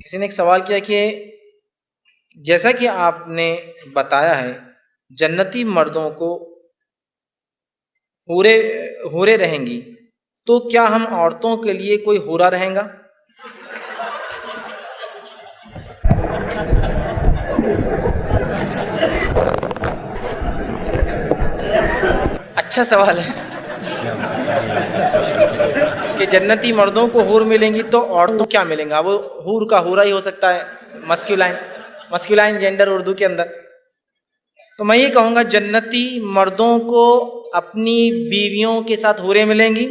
کسی نے ایک سوال کیا کہ جیسا کہ آپ نے بتایا ہے جنتی مردوں کو حوریں رہیں گی، تو کیا ہم عورتوں کے لیے کوئی حورا رہیں گا؟ اچھا سوال ہے کہ جنتی مردوں کو حور ملیں گی تو عورتوں کو کیا ملیں گا؟ وہ حور کا حورا ہی ہو سکتا ہے، مسکولائن جینڈر اردو کے اندر. تو میں یہ کہوں گا جنتی مردوں کو اپنی بیویوں کے ساتھ حوریں ملیں گی،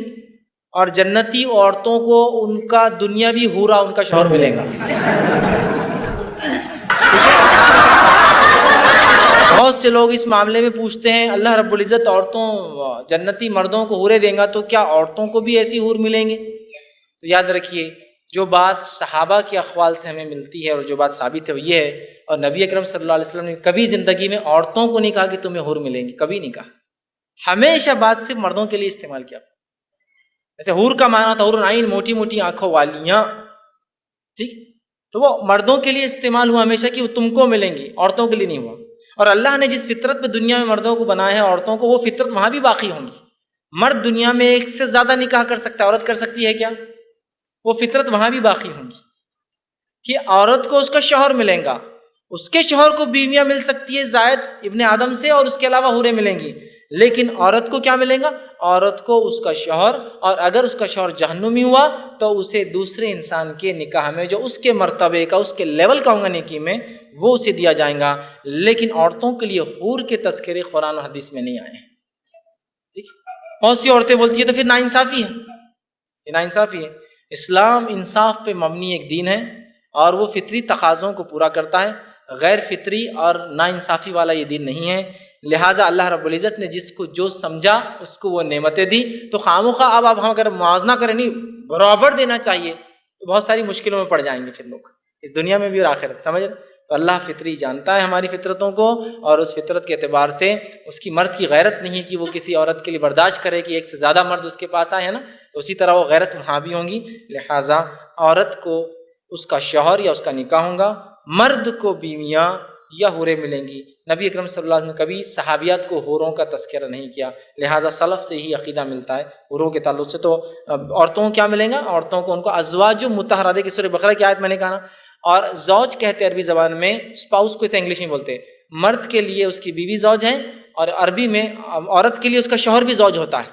اور جنتی عورتوں کو ان کا دنیاوی حورا ان کا شوہر ملے گا. بہت سے لوگ اس معاملے میں پوچھتے ہیں اللہ رب العزت جنتی مردوں کو حوریں دیں گا تو کیا عورتوں کو بھی ایسی حور ملیں گے؟ تو یاد رکھیے جو بات صحابہ کے اقوال سے ہمیں ملتی ہے اور جو بات ثابت ہے وہ یہ ہے، اور نبی اکرم صلی اللہ علیہ وسلم نے کبھی زندگی میں عورتوں کو نہیں کہا کہ تمہیں حور ملیں گی، کبھی نہیں کہا. ہمیشہ بات صرف مردوں کے لیے استعمال کیا. جیسے حور کا معنی تھا حور عین، موٹی موٹی آنکھوں والیاں، ٹھیک، تو وہ مردوں کے لیے استعمال ہوا ہمیشہ کہ وہ تم کو ملیں گی، عورتوں کے لیے نہیں ہوا. اور اللہ نے جس فطرت پہ دنیا میں مردوں کو بنایا ہے عورتوں کو، وہ فطرت وہاں بھی باقی ہوں گی. مرد دنیا میں ایک سے زیادہ نکاح کر سکتا ہے، عورت کر سکتی ہے کیا؟ وہ فطرت وہاں بھی باقی ہوں گی کہ عورت کو اس کا شوہر ملیں گا، اس کے شوہر کو بیویاں مل سکتی ہے زائد ابن آدم سے، اور اس کے علاوہ حوریں ملیں گی. لیکن عورت کو کیا ملیں گا؟ عورت کو اس کا شوہر، اور اگر اس کا شوہر جہنمی ہوا تو اسے دوسرے انسان کے نکاح میں جو اس کے مرتبے کا، اس کے لیول کا ہوگا نیکی میں، وہ اسے دیا جائے گا. لیکن عورتوں کے لیے حور کے تذکرے قرآن و حدیث میں نہیں آئے ہیں. ٹھیک، بہت سی عورتیں بولتی ہیں تو پھر ناانصافی ہے. یہ ناانصافی ہے. اسلام انصاف پہ مبنی ایک دین ہے اور وہ فطری تقاضوں کو پورا کرتا ہے، غیر فطری اور ناانصافی والا یہ دین نہیں ہے. لہٰذا اللہ رب العزت نے جس کو جو سمجھا اس کو وہ نعمتیں دی. تو خامخواہ اب ہم اگر موازنہ کریں، نہیں برابر دینا چاہیے، تو بہت ساری مشکلوں میں پڑ جائیں گے پھر لوگ، اس دنیا میں بھی اور آخرت. سمجھ؟ تو اللہ فطری جانتا ہے ہماری فطرتوں کو، اور اس فطرت کے اعتبار سے اس کی مرد کی غیرت نہیں کہ وہ کسی عورت کے لیے برداشت کرے کہ ایک سے زیادہ مرد اس کے پاس آئے ہیں نا، تو اسی طرح وہ غیرت وہاں بھی ہوں گی. لہٰذا عورت کو اس کا شوہر یا اس کا نکاح ہوگا، مرد کو بیویاں یا حوریں ملیں گی. نبی اکرم صلی اللہ علیہ وسلم نے کبھی صحابیات کو حوروں کا تذکرہ نہیں کیا. لہٰذا سلف سے ہی عقیدہ ملتا ہے حوروں کے تعلق سے. تو عورتوں کو کیا ملیں گا؟ عورتوں کو ان کو ازواج مطہرہ، دیکھیں سورہ بقرہ کی آیت میں نے کہا نا. اور زوج کہتے عربی زبان میں اسپاؤس کو، اسے انگلش میں بولتے ہیں. مرد کے لیے اس کی بیوی زوج ہے، اور عربی میں عورت کے لیے اس کا شوہر بھی زوج ہوتا ہے.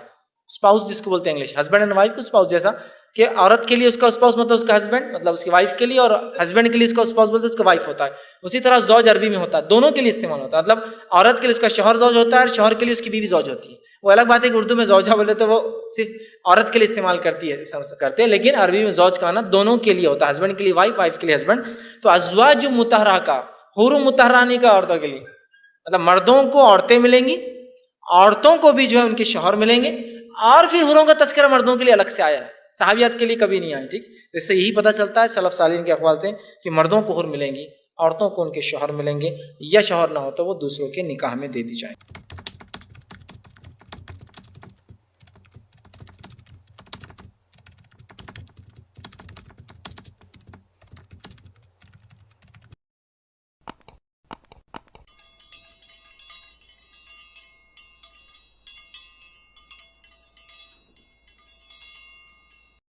اسپاؤس جس کو بولتے ہیں انگلش، ہسبینڈ اینڈ وائف کو اسپاؤس. جیسا کہ عورت کے لیے اس کا اسپاؤس مطلب اس کا ہسبینڈ، مطلب اس کی وائف کے لیے، اور ہسبینڈ کے لیے اس کا اسپاؤس بولتے ہیں اس کا وائف ہوتا ہے. اسی طرح زوج عربی میں ہوتا ہے، دونوں کے لیے استعمال ہوتا ہے. مطلب عورت کے لیے اس کا شوہر زوج ہوتا ہے، اور شوہر کے لیے اس کی بیوی زوج ہوتی ہے. وہ الگ بات ہے کہ اردو میں زوجہ بولے تو وہ صرف عورت کے لیے استعمال کرتے ہیں، لیکن عربی میں زوج کا نا دونوں کے لیے ہوتا ہے، ہسبینڈ کے لیے وائف، وائف کے لیے ہسبینڈ. تو ازواج مطہرہ کا، حور مطہرہ نہیں کا عورتوں کے لیے، مطلب مردوں کو عورتیں ملیں گی، عورتوں کو بھی جو ہے ان کے شوہر ملیں گے. اور پھر حوروں کا تذکرہ مردوں کے لیے الگ سے آیا ہے، صحابیات کے لیے کبھی نہیں آیا. ٹھیک، اس سے یہی پتہ چلتا ہے سلف صالحین کے اقوال سے کہ مردوں کو حور ملیں گی، عورتوں کو ان کے شوہر ملیں گے، یا شوہر نہ ہو تو وہ دوسروں کے نکاح میں دے دی جائیں.